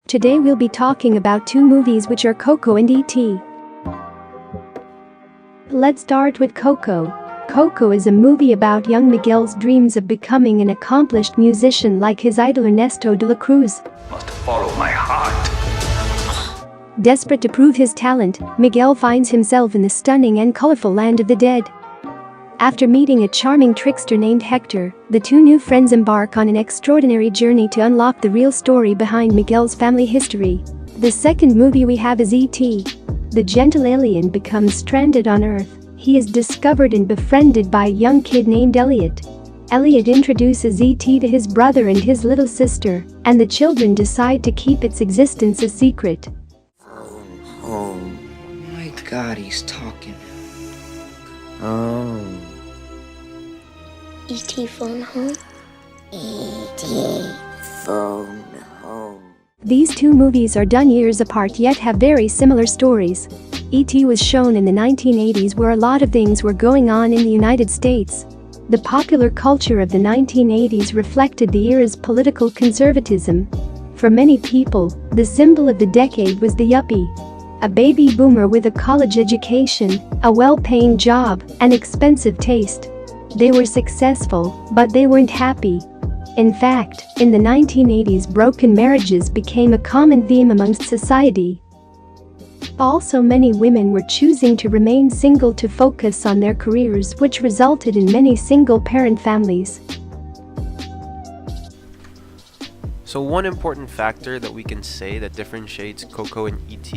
Today we'll be talking about two movies which are Coco and ET. Let's start with Coco. Coco is a movie about young Miguel's dreams of becoming an accomplished musician like his idol Ernesto de la Cruz. Must follow my heart. Desperate to prove his talent, Miguel finds himself in the stunning and colorful land of the dead. After meeting a charming trickster named Hector, the two new friends embark on an extraordinary journey to unlock the real story behind Miguel's family history. The second movie we have is E.T. The gentle alien becomes stranded on Earth. He is discovered and befriended by a young kid named Elliot. Elliot introduces E.T. to his brother and his little sister, and the children decide to keep its existence a secret. Home. Oh my God, he's talking. Oh. E.T. phone home? E.T. phone home. These two movies are done years apart yet have very similar stories. E.T. was shown in the 1980s where a lot of things were going on in the United States. The popular culture of the 1980s reflected the era's political conservatism. For many people, the symbol of the decade was the yuppie. A baby boomer with a college education, a well-paying job, and expensive taste. They were successful, but they weren't happy. In fact, in the 1980s, broken marriages became a common theme amongst society. Also, many women were choosing to remain single to focus on their careers, which resulted in many single-parent families. So one important factor that we can say that differentiates Coco and ET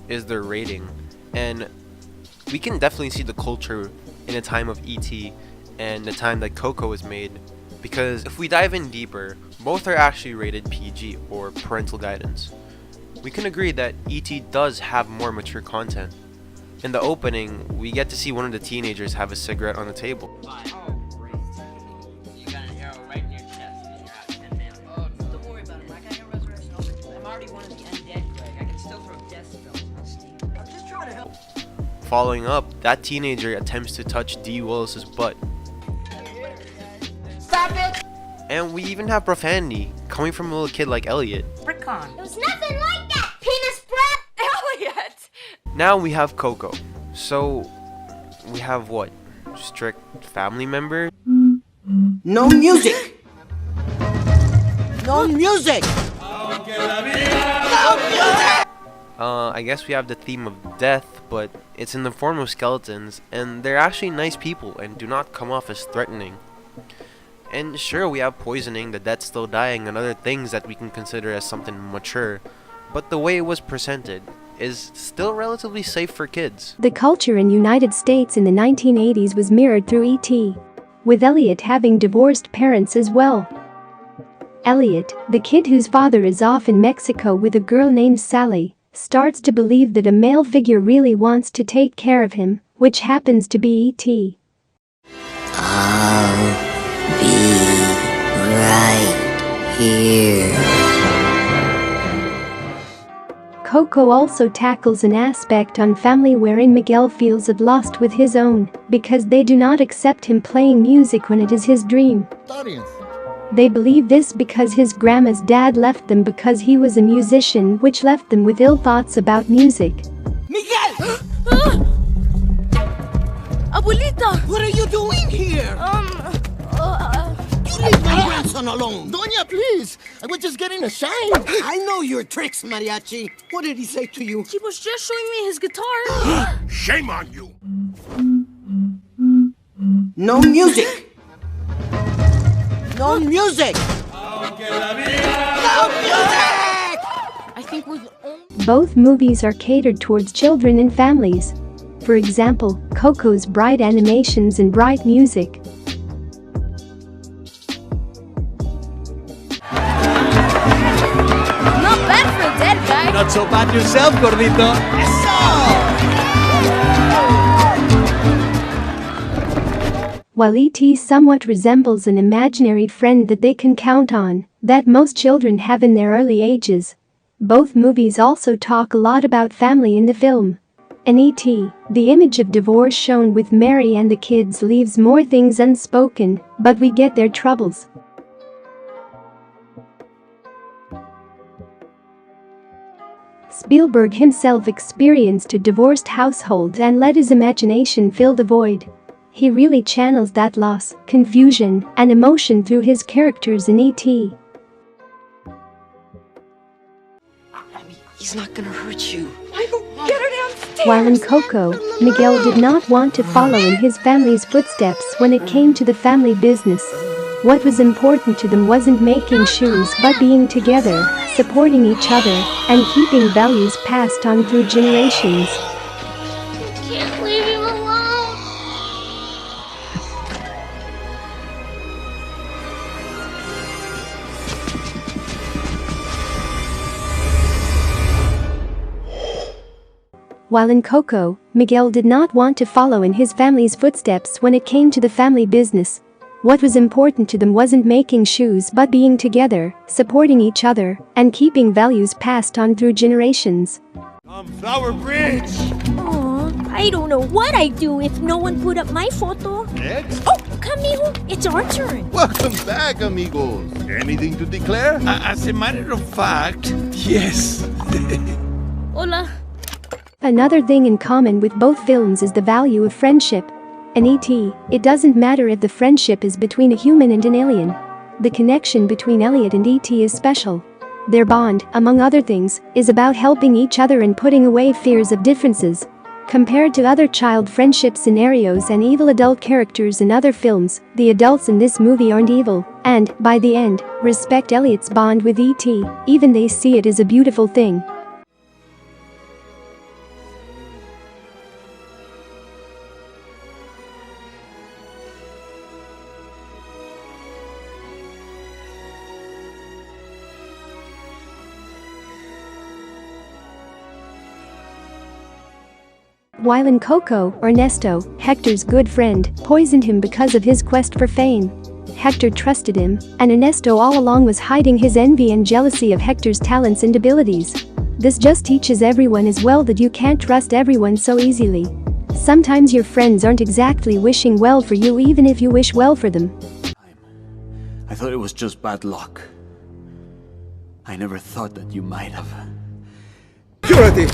is their rating. And we can definitely see the culture in the time of ET and the time that Coco was made, because if we dive in deeper, both are actually rated PG or parental guidance. We can agree that ET does have more mature content. In the opening, we get to see one of the teenagers have a cigarette on the table. Following up, that teenager attempts to touch D. Willis's butt. Stop it! And we even have profanity coming from a little kid like Elliot. Brickon. There's nothing like that, penis breath! Elliot! Now we have Coco. So, we have what? Strict family member? No music! No music! No music! I guess we have the theme of death, but it's in the form of skeletons, and they're actually nice people and do not come off as threatening. And sure, we have poisoning, the dead still dying, and other things that we can consider as something mature, but the way it was presented is still relatively safe for kids. The culture in United States in the 1980s was mirrored through E.T., with Elliot having divorced parents as well. Elliot, the kid whose father is off in Mexico with a girl named Sally, starts to believe that a male figure really wants to take care of him, which happens to be E.T. I'll be right here. Coco also tackles an aspect on family wherein Miguel feels at lost with his own, because they do not accept him playing music when it is his dream. They believe this because his grandma's dad left them because he was a musician, which left them with ill thoughts about music. Miguel! Abuelita! What are you doing here? You leave my grandson alone! Doña, please! I was just getting a shine! I know your tricks, Mariachi. What did he say to you? He was just showing me his guitar. Shame on you! No music! No music! No music! I think we're the only... Both movies are catered towards children and families. For example, Coco's bright animations and bright music. Not bad for a dead guy. Not so bad yourself, gordito. While E.T. somewhat resembles an imaginary friend that they can count on, that most children have in their early ages, both movies also talk a lot about family in the film. In E.T., the image of divorce shown with Mary and the kids leaves more things unspoken, but we get their troubles. Spielberg himself experienced a divorced household and let his imagination fill the void. He really channels that loss, confusion, and emotion through his characters in E.T. He's not gonna hurt you. Get her downstairs! While in Coco, Miguel did not want to follow in his family's footsteps when it came to the family business. What was important to them wasn't making shoes but being together, supporting each other, and keeping values passed on through generations. Can't leave him alone. While in Coco, Miguel did not want to follow in his family's footsteps when it came to the family business. What was important to them wasn't making shoes but being together, supporting each other, and keeping values passed on through generations. Flower Bridge! Aw, I don't know what I'd do if no one put up my photo. Next. Oh, Camilo, it's our turn. Welcome back, amigos. Anything to declare? As a matter of fact, yes. Hola. Another thing in common with both films is the value of friendship. In E.T., it doesn't matter if the friendship is between a human and an alien. The connection between Elliot and E.T. is special. Their bond, among other things, is about helping each other and putting away fears of differences. Compared to other child friendship scenarios and evil adult characters in other films, the adults in this movie aren't evil, and, by the end, respect Elliot's bond with E.T., even they see it as a beautiful thing. While in Coco, Ernesto, Hector's good friend, poisoned him because of his quest for fame. Hector trusted him, and Ernesto all along was hiding his envy and jealousy of Hector's talents and abilities. This just teaches everyone as well that you can't trust everyone so easily. Sometimes your friends aren't exactly wishing well for you even if you wish well for them. I thought it was just bad luck. I never thought that you might have. Security!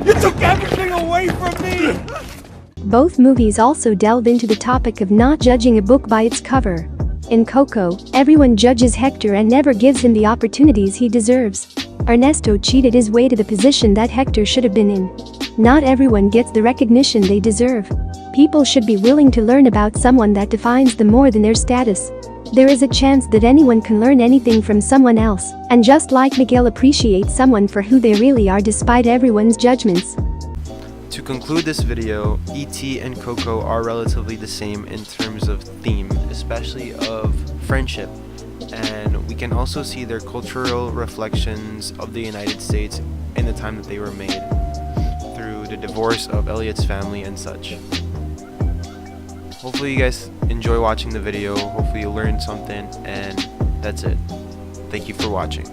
You took everything away from me! Both movies also delve into the topic of not judging a book by its cover. In Coco, everyone judges Hector and never gives him the opportunities he deserves. Ernesto cheated his way to the position that Hector should have been in. Not everyone gets the recognition they deserve. People should be willing to learn about someone that defines them more than their status. There is a chance that anyone can learn anything from someone else, and just like Miguel appreciates someone for who they really are despite everyone's judgments. To conclude this video, E.T. and Coco are relatively the same in terms of theme, especially of friendship, and we can also see their cultural reflections of the United States in the time that they were made, through the divorce of Elliot's family and such. Hopefully you guys enjoy watching the video, hopefully you learned something, and that's it. Thank you for watching.